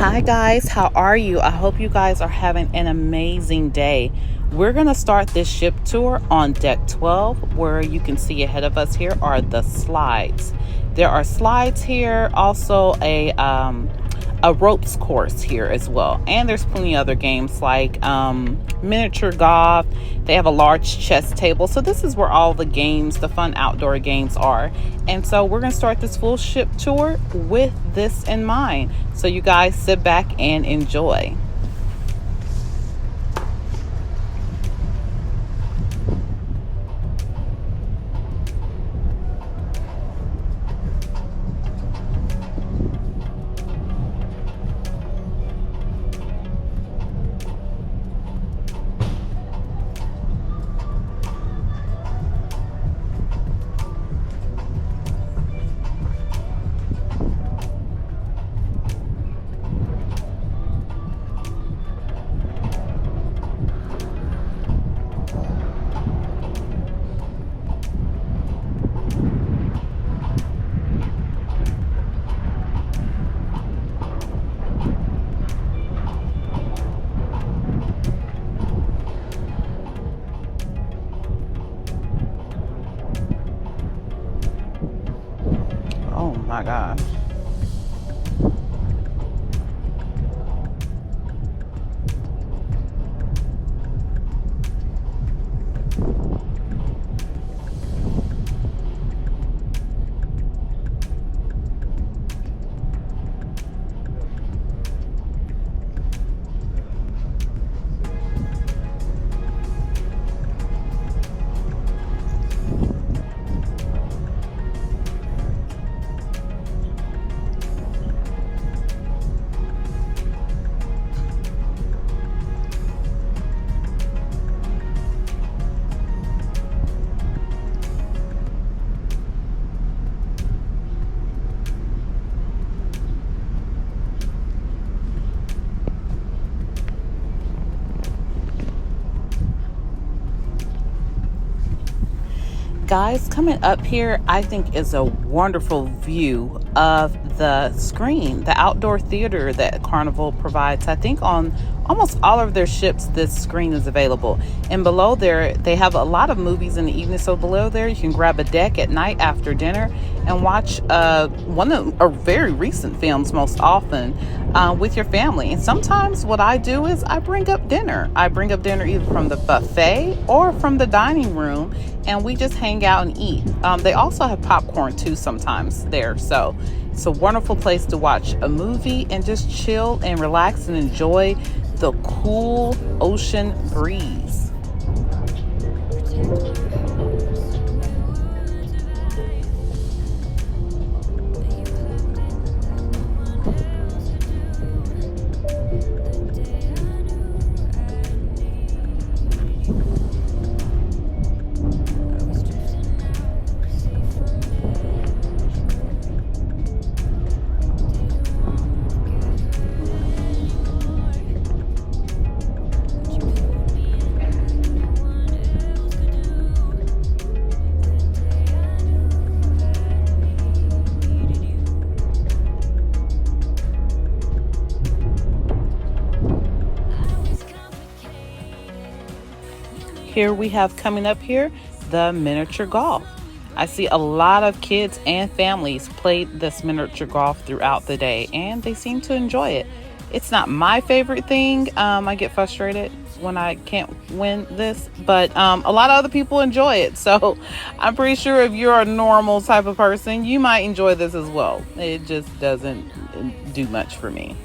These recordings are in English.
Hi guys, how are you? I hope you guys are having an amazing day. We're going to start this ship tour on deck 12, where you can see ahead of us here are the slides. There are slides here, also a ropes course here as well. And there's plenty of other games like miniature golf. They have a large chess table. So this is where all the games, the fun outdoor games are. And so we're going to start this full ship tour with this in mind. So you guys sit back and enjoy. Oh my gosh. Guys, coming up here, I think is a wonderful view of the screen, the outdoor theater that Carnival provides. I think on almost all of their ships, this screen is available. And below there, they have a lot of movies in the evening. So below there, you can grab a deck at night after dinner and watch one of our very recent films most often with your family. And sometimes what I do is I bring up dinner. I bring up dinner either from the buffet or from the dining room, and we just hang out and eat. They also have popcorn too sometimes there. So it's a wonderful place to watch a movie and just chill and relax and enjoy the cool ocean breeze. Here we have coming up here the miniature golf. I see a lot of kids and families played this miniature golf throughout the day, and they seem to enjoy it. It's not my favorite thing. I get frustrated when I can't win this, but a lot of other people enjoy it. So I'm pretty sure if you're a normal type of person, you might enjoy this as well. It just doesn't do much for me.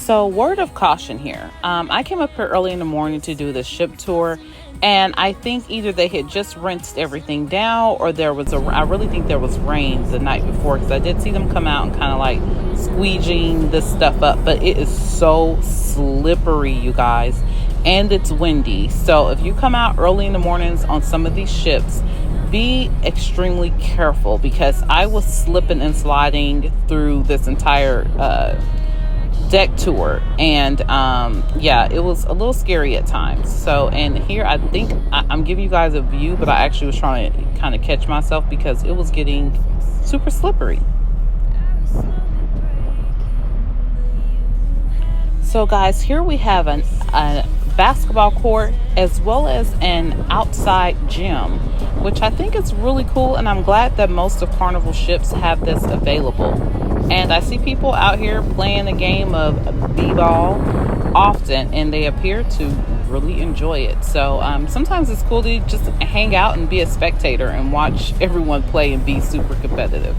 So, word of caution here. I came up here early in the morning to do the ship tour, And I think either they had just rinsed everything down, or I really think there was rain the night before, because I did see them come out and kind of like squeegeeing this stuff up. But it is so slippery, you guys, and it's windy. So if you come out early in the mornings on some of these ships, be extremely careful, because I was slipping and sliding through this entire deck tour, and yeah, it was a little scary at times. So, and here I think I'm giving you guys a view, but I actually was trying to kind of catch myself because it was getting super slippery. So guys, here we have a basketball court as well as an outside gym, which I think is really cool, and I'm glad that most of Carnival ships have this available. And I see people out here playing a game of b-ball often, and they appear to really enjoy it. So sometimes it's cool to just hang out and be a spectator and watch everyone play and be super competitive.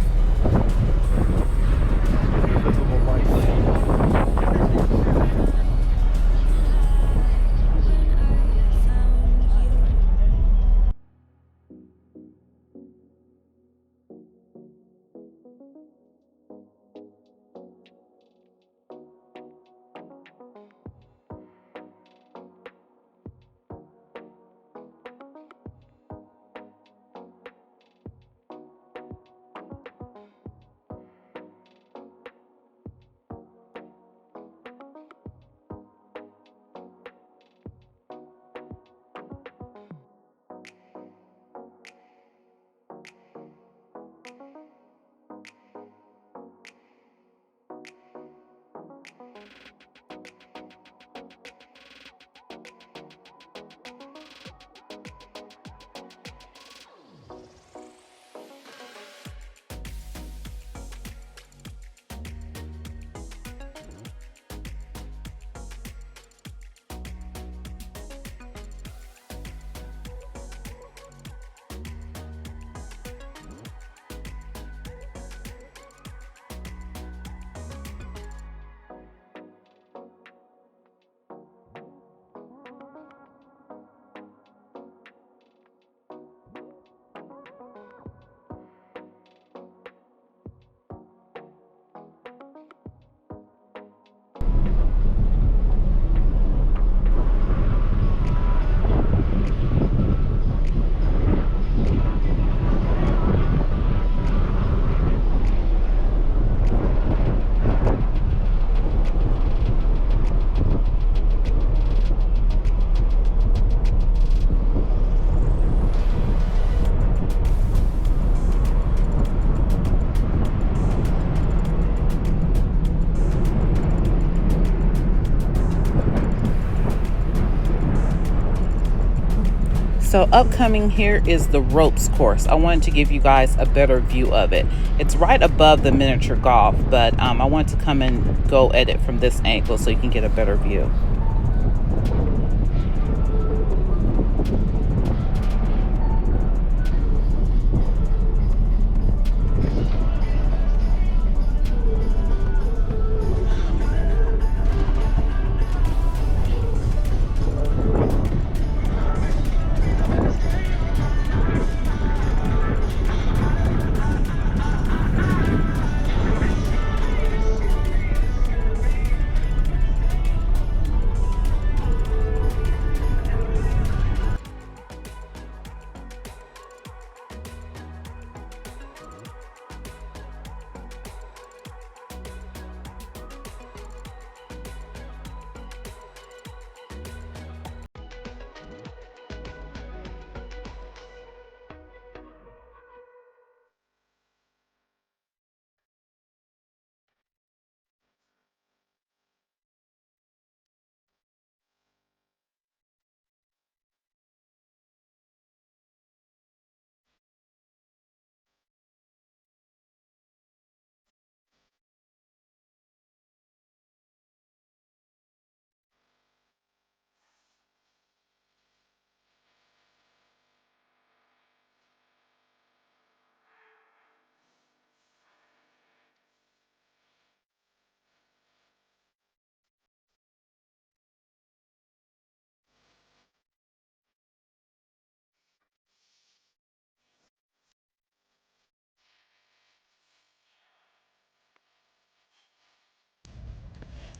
So upcoming here is the ropes course. I wanted to give you guys a better view of it. It's right above the miniature golf, but I wanted to come and go at it from this angle so you can get a better view.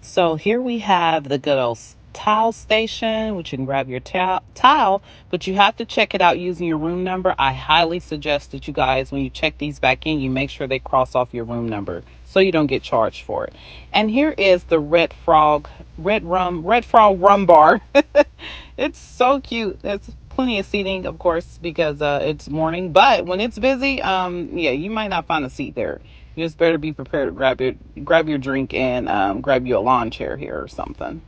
So here we have the good old towel station, which you can grab your towel, but you have to check it out using your room number. I highly suggest that you guys, when you check these back in, you make sure they cross off your room number so you don't get charged for it. And here is the Red Frog rum bar. It's so cute. There's plenty of seating, of course, because it's morning. But when it's busy, yeah, you might not find a seat there. You just better be prepared to grab your drink and grab you a lawn chair here or something.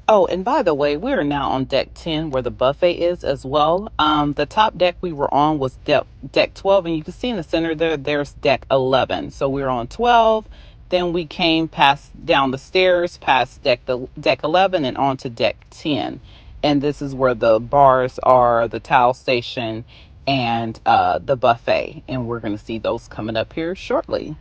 Oh, and by the way, we are now on deck 10 where the buffet is as well. The top deck we were on was deck 12, and you can see in the center there's deck 11. So we were on 12, then we came past down the stairs, past deck 11, and onto deck 10. And this is where the bars are, the towel station, and the buffet. And we're going to see those coming up here shortly.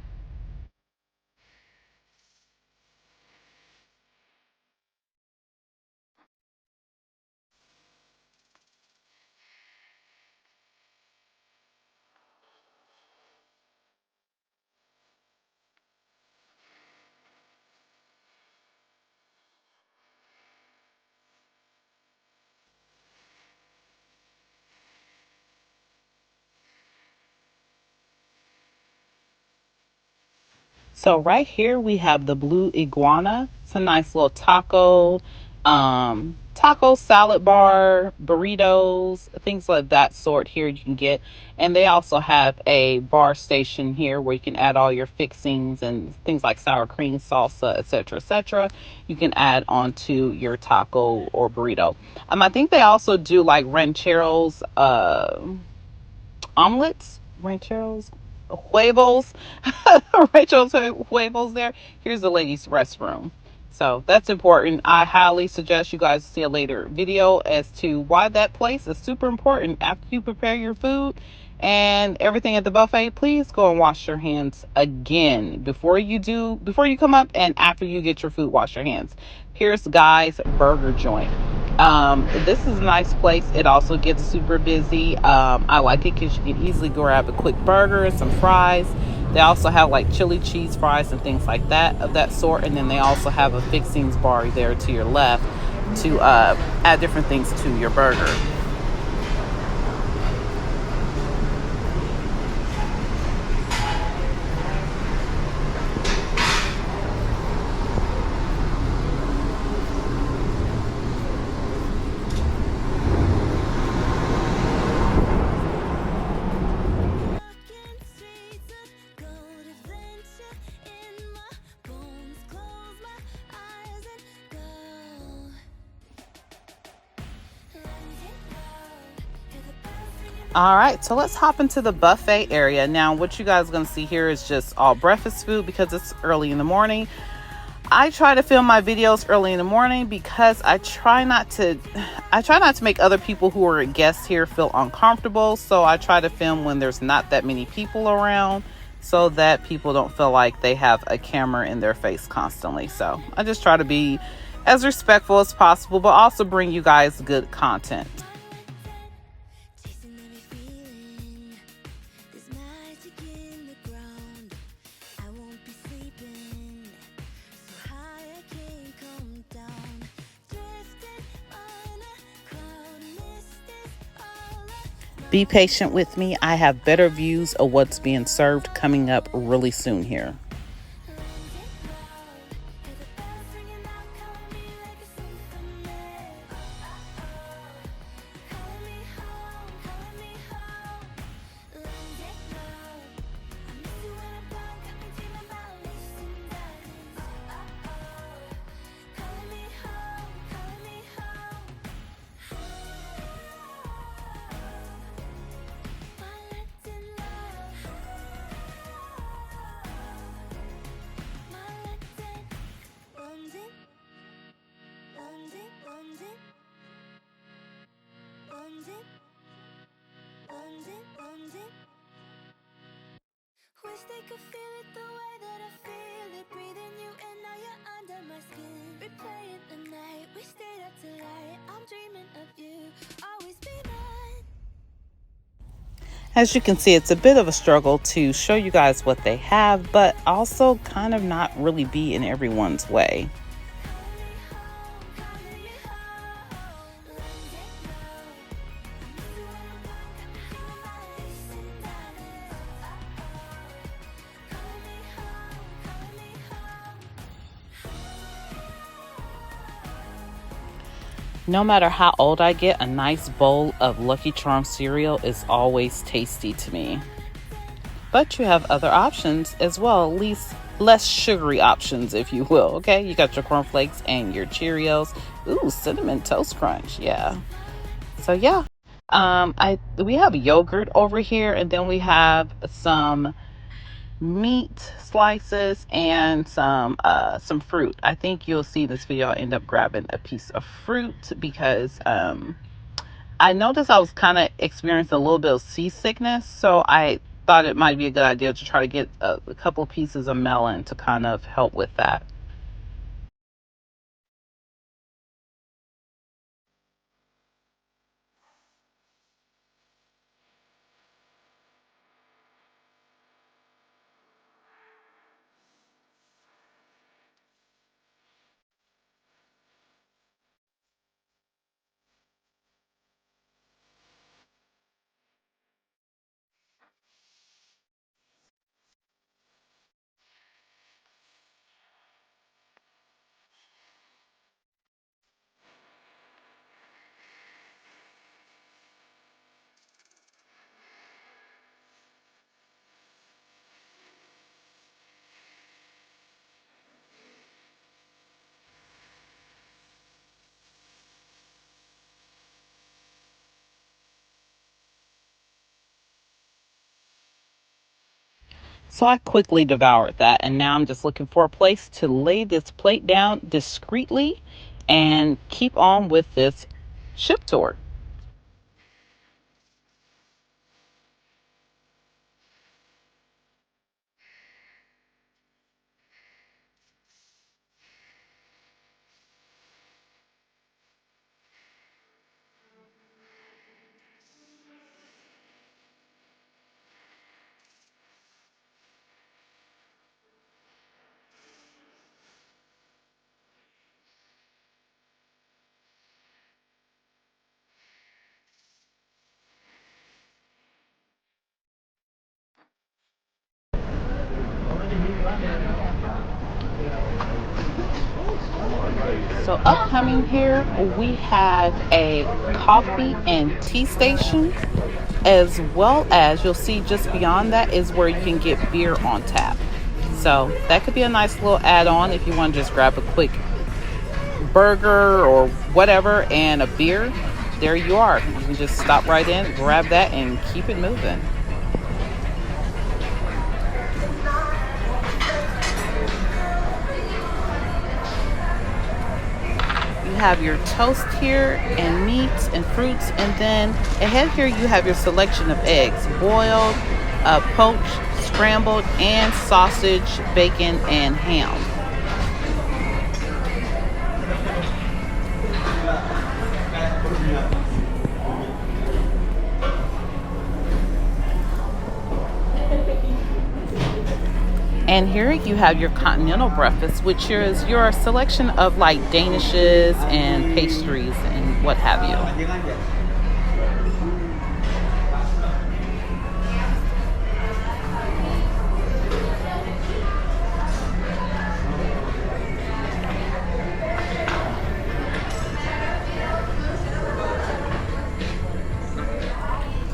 So right here we have the blue iguana. It's a nice little taco salad bar, burritos, things like that sort here you can get. And they also have a bar station here where you can add all your fixings and things like sour cream, salsa, etc., etc. You can add onto your taco or burrito. I think they also do like rancheros, omelets, rancheros, huevos, rancheros, huevos there. Here's the ladies' restroom. So that's important. I highly suggest you guys see a later video as to why that place is super important. After you prepare your food and everything at the buffet, please go and wash your hands again before you come up, and after you get your food, wash your hands. Here's Guy's Burger Joint. This is a nice place. It also gets super busy. I like it because you can easily grab a quick burger and some fries. They also have like chili cheese fries and things like that of that sort. And then they also have a fixings bar there to your left to add different things to your burger. All right, so let's hop into the buffet area. Now, what you guys are going to see here is just all breakfast food because it's early in the morning. I try to film my videos early in the morning because I try not to make other people who are guests here feel uncomfortable. So I try to film when there's not that many people around so that people don't feel like they have a camera in their face constantly. So I just try to be as respectful as possible, but also bring you guys good content. Be patient with me. I have better views of what's being served coming up really soon here. Wish they could feel it the way that I feel it. Breathing you in, now you're under my skin. Replaying the night, we stayed up till light. I'm dreaming of you, always be mine. As you can see, it's a bit of a struggle to show you guys what they have, but also kind of not really be in everyone's way. No matter how old I get, a nice bowl of Lucky Charms cereal is always tasty to me. But you have other options as well, at least less sugary options, if you will, okay? You got your cornflakes and your Cheerios. Ooh, Cinnamon Toast Crunch, yeah. So yeah, we have yogurt over here, and then we have some meat slices and some fruit. I think you'll see this video. I end up grabbing a piece of fruit because I noticed I was kind of experiencing a little bit of seasickness, so I thought it might be a good idea to try to get a couple of pieces of melon to kind of help with that. So I quickly devoured that, and now I'm just looking for a place to lay this plate down discreetly and keep on with this ship tour. So upcoming here, we have a coffee and tea station, as well as you'll see just beyond that is where you can get beer on tap. So that could be a nice little add-on if you want to just grab a quick burger or whatever and a beer. There you are. You can just stop right in, grab that, and keep it moving. You have your toast here and meats and fruits, and then ahead here you have your selection of eggs, boiled, poached, scrambled, and sausage, bacon, and ham. And here you have your continental breakfast, which is your selection of like danishes and pastries and what have you.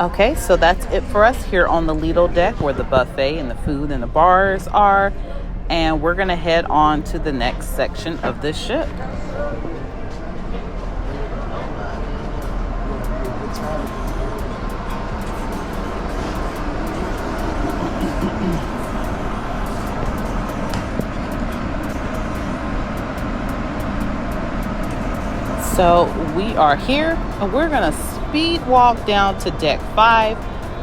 Okay, so that's it for us here on the Lido deck where the buffet and the food and the bars are. And we're going to head on to the next section of this ship. So we are here and we're going to speed walk down to deck 5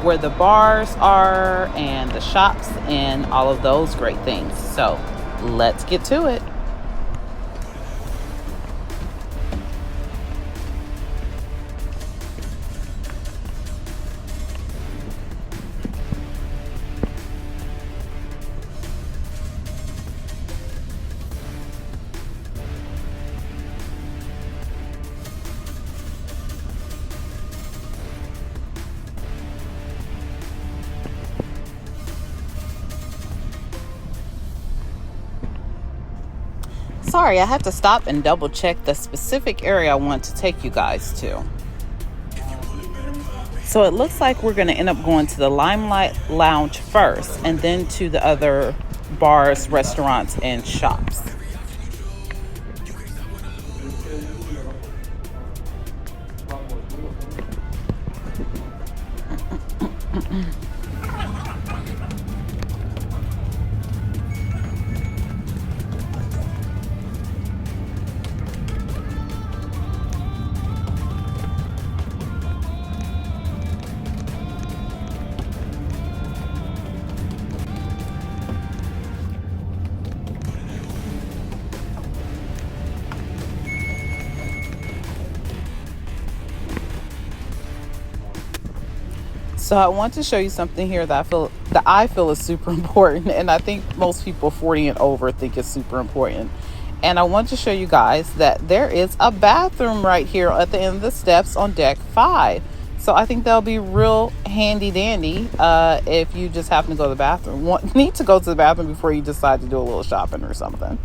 where the bars are and the shops and all of those great things. So let's get to it. Sorry, I had to stop and double check the specific area I want to take you guys to. So it looks like we're going to end up going to the Limelight Lounge first and then to the other bars, restaurants, and shops. So I want to show you something here that I feel is super important, and I think most people 40 and over think it's super important. And I want to show you guys that there is a bathroom right here at the end of the steps on deck 5. So I think that'll be real handy dandy if you just happen to go to the bathroom. Need to go to the bathroom before you decide to do a little shopping or something.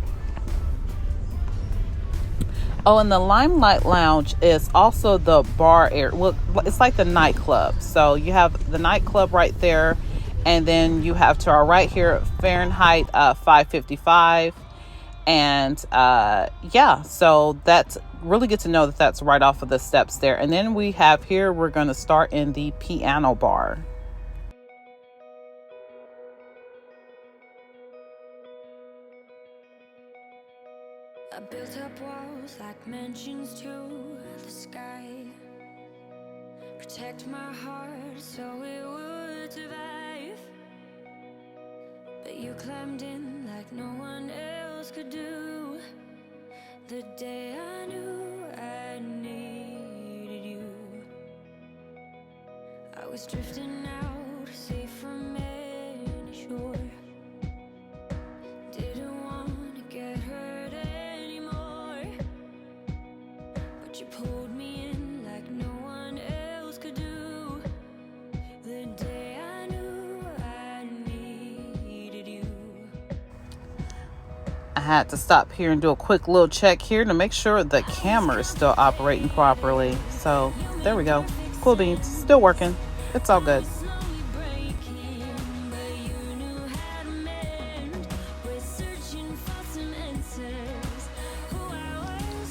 Oh, and the Limelight Lounge is also the bar area. Well, it's like the nightclub. So you have the nightclub right there. And then you have to our right here, Fahrenheit 555. And yeah, so that's really good to know that that's right off of the steps there. And then we have here, we're going to start in the piano bar. I built up walls like mansions to the sky, protect my heart so it would survive. But you climbed in like no one else could do. The day I knew I needed you, I was drifting out, safe from any shore. Didn't want to get hurt anymore, but you pulled me in like no one else could do. The day I knew I needed you. I had to stop here and do a quick little check here to make sure the camera is still operating properly. So there we go. Cool beans, still working. It's all good.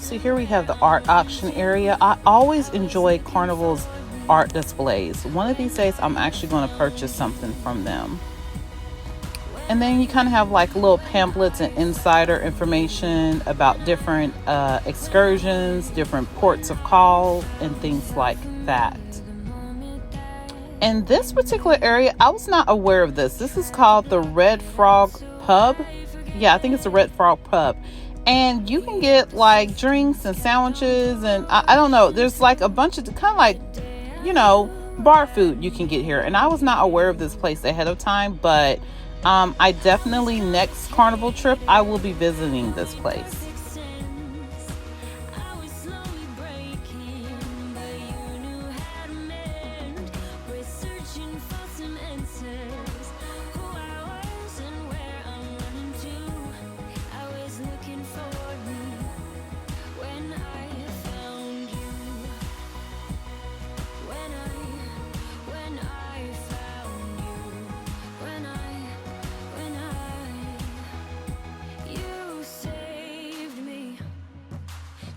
So here we have the art auction area. I always enjoy Carnival's art displays. One of these days, I'm actually going to purchase something from them. And then you kind of have like little pamphlets and insider information about different excursions, different ports of call, and things like that. In this particular area, I was not aware of this. This is called the Red Frog Pub. Yeah, I think it's the Red Frog Pub. And you can get like drinks and sandwiches and I don't know. There's like a bunch of kind of like, you know, bar food you can get here. And I was not aware of this place ahead of time, but I definitely next Carnival trip, I will be visiting this place.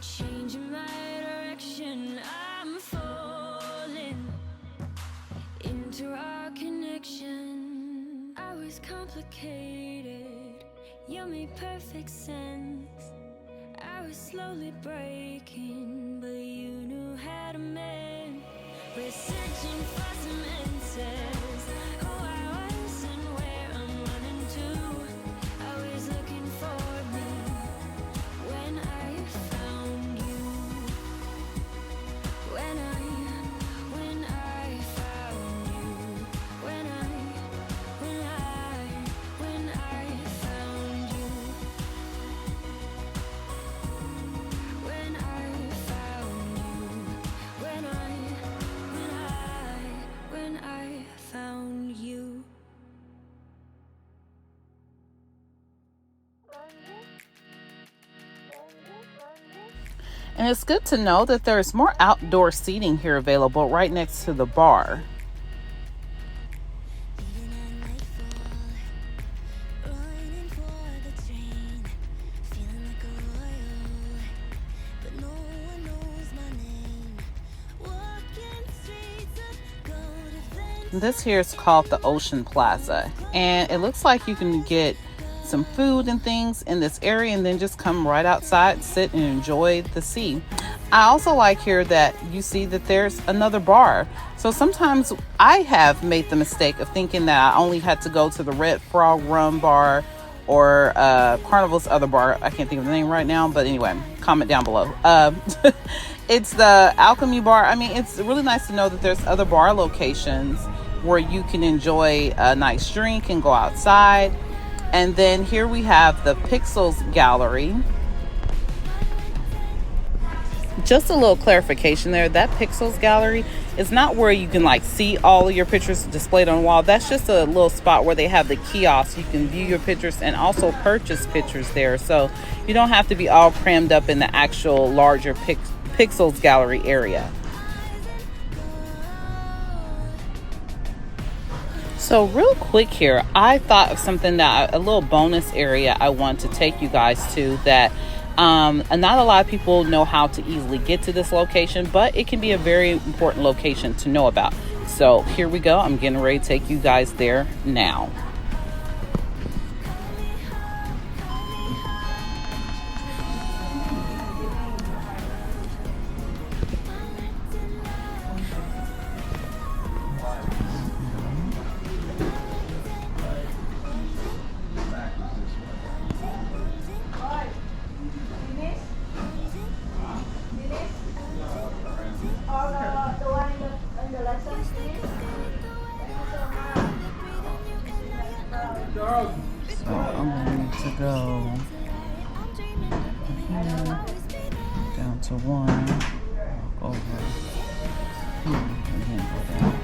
Changing my direction, I'm falling into our connection. I was complicated, you made perfect sense. I was slowly breaking, but you knew how to mend. We're searching for some answers, who I was and where I'm running to. I was looking for me when I found you. When I found you. When I found you. When I found you. When I And it's good to know that there's more outdoor seating here available right next to the bar. This here is called the Ocean Plaza, and it looks like you can get some food and things in this area and then just come right outside, sit and enjoy the sea. I also like here that you see that there's another bar. So sometimes I have made the mistake of thinking that I only had to go to the Red Frog Rum bar or Carnival's other bar. I can't think of the name right now, but anyway, comment down below. It's the Alchemy Bar. I mean, it's really nice to know that there's other bar locations where you can enjoy a nice drink and go outside. And then here we have the Pixels Gallery. Just a little clarification there, that Pixels Gallery is not where you can like see all of your pictures displayed on the wall. That's just a little spot where they have the kiosks. You can view your pictures and also purchase pictures there. So you don't have to be all crammed up in the actual larger Pixels Gallery area. So real quick here, I thought of something that a little bonus area I want to take you guys to that not a lot of people know how to easily get to this location, but it can be a very important location to know about. So here we go. I'm getting ready to take you guys there now. So I'm going to go here, down to 1, walk over here, and then go down.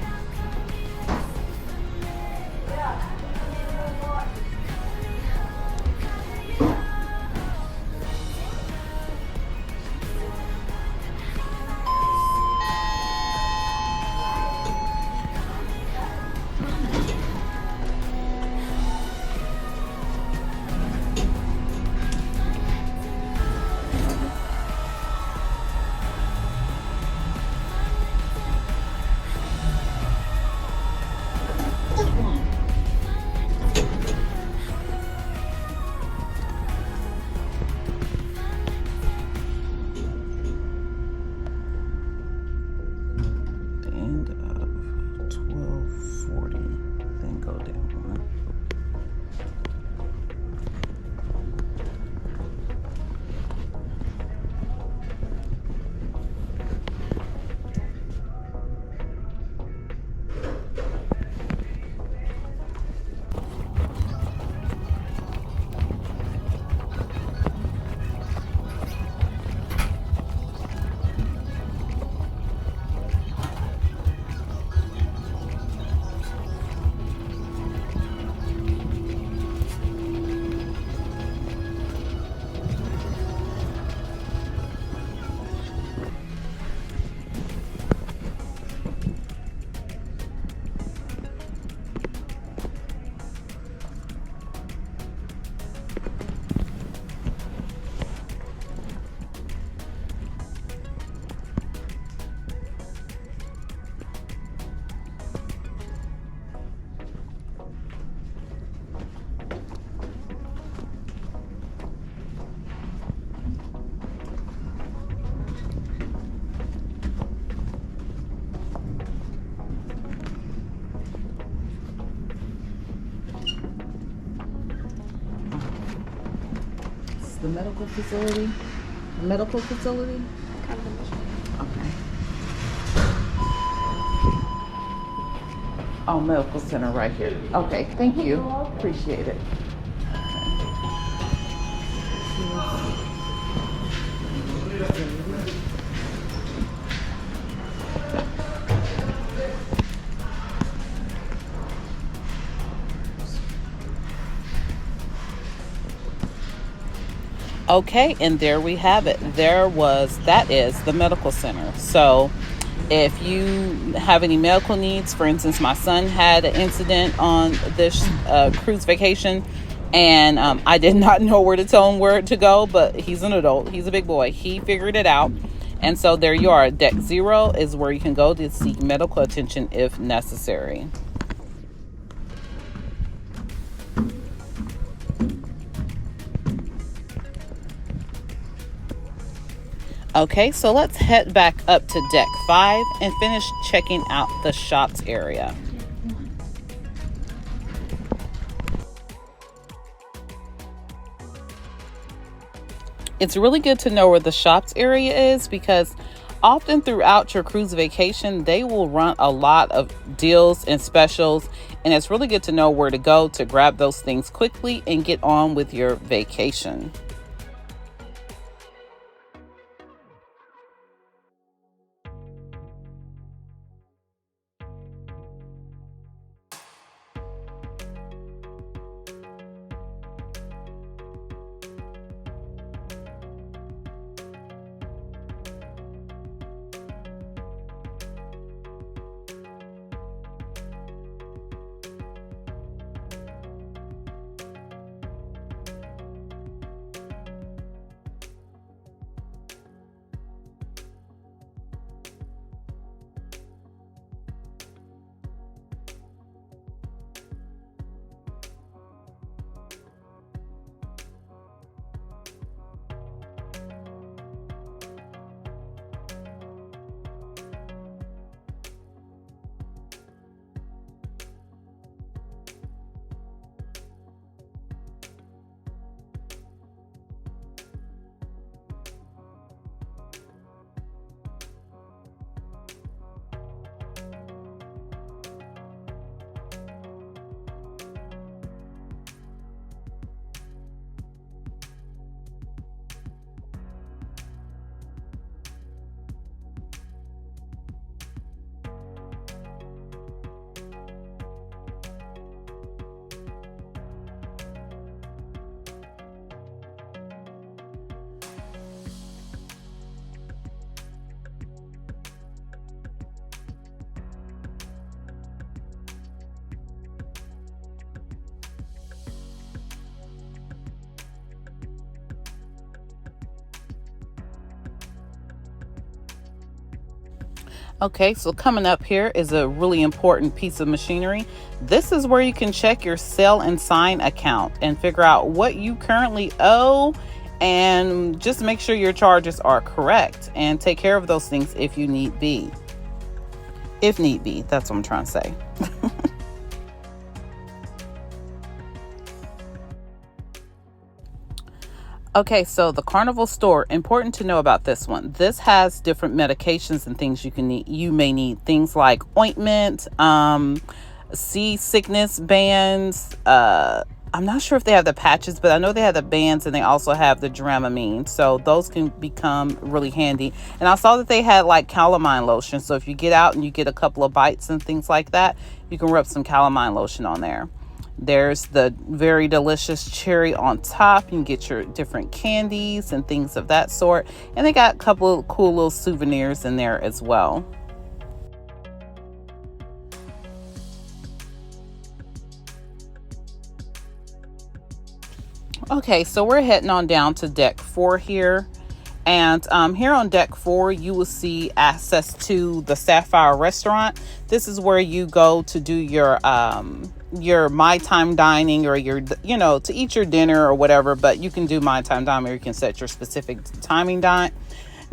The medical facility? The medical facility? Okay. Oh, medical center right here. Okay, thank you. Appreciate it. Okay, and there we have it. That is the medical center. So if you have any medical needs, for instance, my son had an incident on this cruise vacation, and I did not know where to tell him where to go, but he's an adult, he's a big boy, he figured it out. And so there you are. Deck 0 is where you can go to seek medical attention if necessary. Okay, so let's head back up to deck 5 and finish checking out the shops area. It's really good to know where the shops area is, because often throughout your cruise vacation, they will run a lot of deals and specials, and it's really good to know where to go to grab those things quickly and get on with your vacation. Okay, so coming up here is a really important piece of machinery. This is where you can check your Sail and Sign account and figure out what you currently owe, and just make sure your charges are correct and take care of those things if you need be. If need be, that's what I'm trying to say. Okay, so the Carnival store, important to know about this one. This has different medications and things you may need. Things like ointment, seasickness bands. I'm not sure if they have the patches, but I know they have the bands, and they also have the Dramamine. So those can become really handy. And I saw that they had like calamine lotion. So if you get out and you get a couple of bites and things like that, you can rub some calamine lotion on there. There's the very delicious cherry on top. You can get your different candies and things of that sort. And they got a couple of cool little souvenirs in there as well. Okay, so we're heading on down to deck 4 here. And here on deck 4, you will see access to the Sapphire restaurant. This is where you go to do your my time dining, or your, to eat your dinner or whatever. But you can do my time dining, or you can set your specific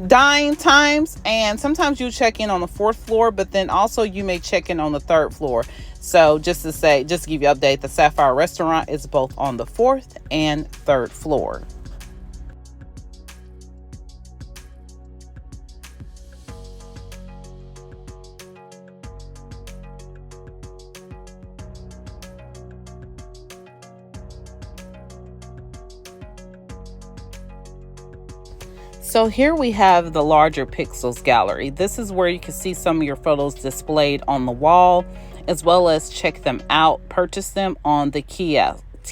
dine times. And sometimes you check in on the 4th floor, but then also you may check in on the 3rd floor. So just to give you an update, the Sapphire restaurant is both on the 4th and 3rd floor. So here we have the larger pixels gallery. This is where you can see some of your photos displayed on the wall, as well as check them out, purchase them on the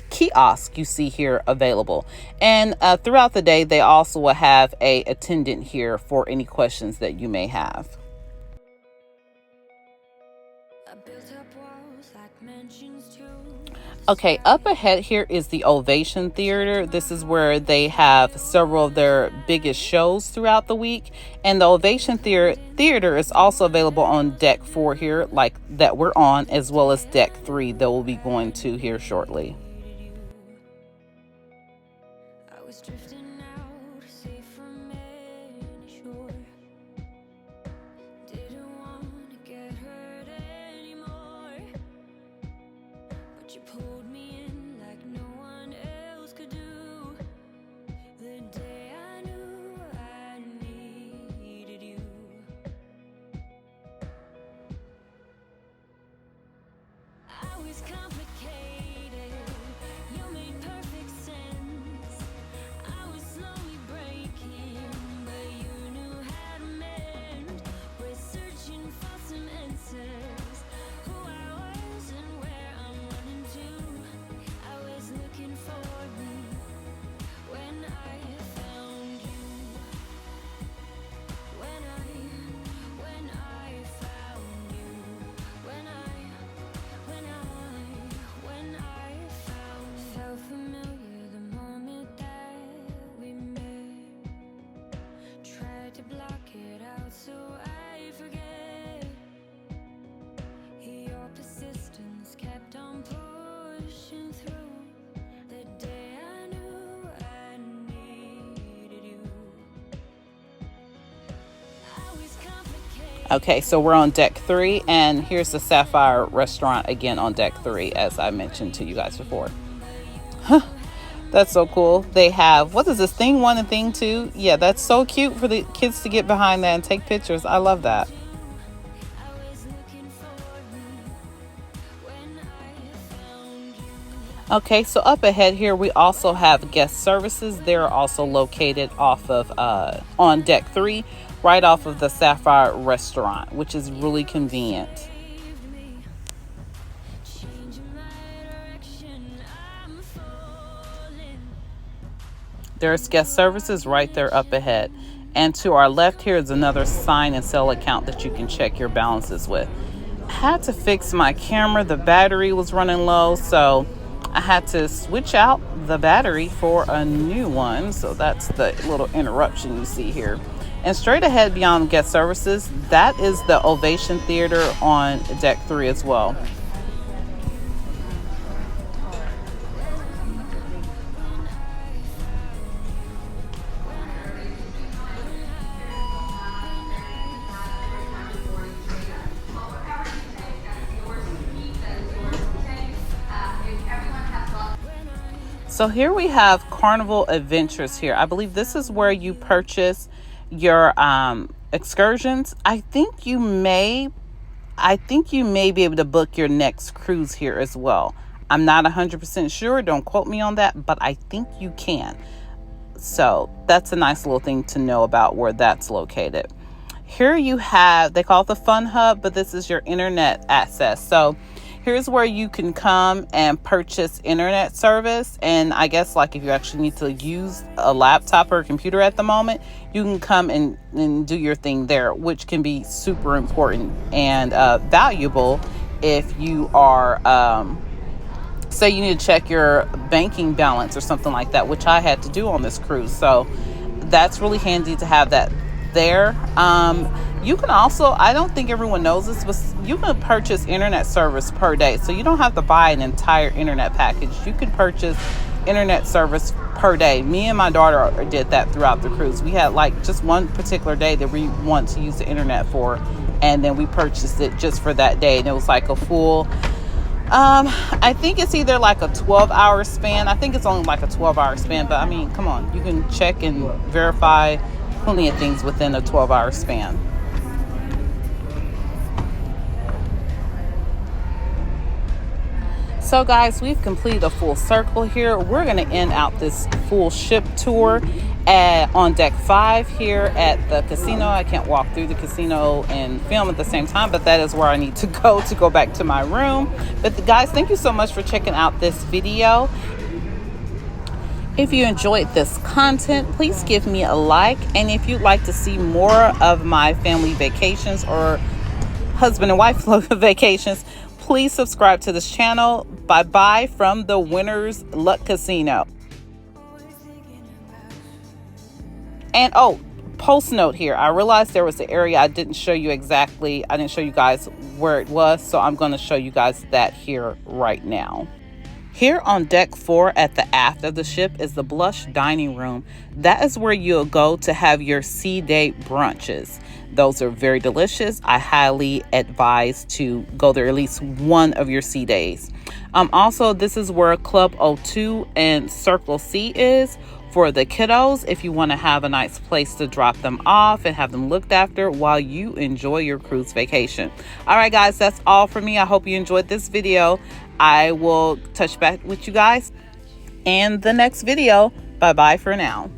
kiosk you see here available. And throughout the day, they also will have a attendant here for any questions that you may have. Okay, up ahead here is the Ovation Theater. This is where they have several of their biggest shows throughout the week. And the Ovation Theater is also available on deck 4 here, like that we're on, as well as deck 3 that we'll be going to here shortly. Okay, so we're on deck 3, and here's the Sapphire restaurant again on deck 3, as I mentioned to you guys before. That's so cool. They have, what is this, thing 1 and thing 2? Yeah, that's so cute for the kids to get behind that and take pictures. I love that. Okay, so up ahead here, we also have guest services. They're also located off of, on deck 3, right off of the Sapphire restaurant, which is really convenient. There's guest services right there up ahead. And to our left here is another sign and sell account that you can check your balances with. I had to fix my camera. The battery was running low, so I had to switch out the battery for a new one. So that's the little interruption you see here. And straight ahead beyond guest services, that is the Ovation Theater on deck 3 as well. So here we have Carnival Adventures here. I believe this is where you purchase your excursions. I think you may be able to book your next cruise here as well. I'm not 100% sure. Don't quote me on that, but I think you can. So that's a nice little thing to know about where that's located. Here you have, they call it the Fun Hub, but this is your internet access. So here's where you can come and purchase internet service. And I guess like if you actually need to use a laptop or a computer at the moment, you can come and do your thing there, which can be super important and valuable if you are, say you need to check your banking balance or something like that, which I had to do on this cruise. So that's really handy to have that there. You can also, I don't think everyone knows this, but you can purchase internet service per day. So you don't have to buy an entire internet package. You can purchase internet service per day. Me and my daughter did that throughout the cruise. We had like just one particular day that we want to use the internet for, and then we purchased it just for that day. And it was like a full, I think it's either like a 12-hour span. I think it's only like a 12-hour span, but I mean, come on, you can check and verify plenty of things within a 12-hour span. So guys, we've completed a full circle here. We're going to end out this full ship tour, on deck 5 here at the casino. I can't walk through the casino and film at the same time, but that is where I need to go back to my room. But guys, thank you so much for checking out this video. If you enjoyed this content, please give me a like. And if you'd like to see more of my family vacations or husband and wife vacations, please subscribe to this channel. Bye bye from the Winners Luck Casino. And oh, post note here, I realized there was an area I didn't show you exactly. I didn't show you guys where it was, so I'm going to show you guys that here right now. Here on deck 4 at the aft of the ship is the Blush Dining Room. That is where you'll go to have your sea day brunches. Those are very delicious. I highly advise to go there at least one of your sea days. Also, this is where Club O2 and Circle C is for the kiddos, if you want to have a nice place to drop them off and have them looked after while you enjoy your cruise vacation. All right, guys, that's all for me. I hope you enjoyed this video. I will touch back with you guys in the next video. Bye bye for now.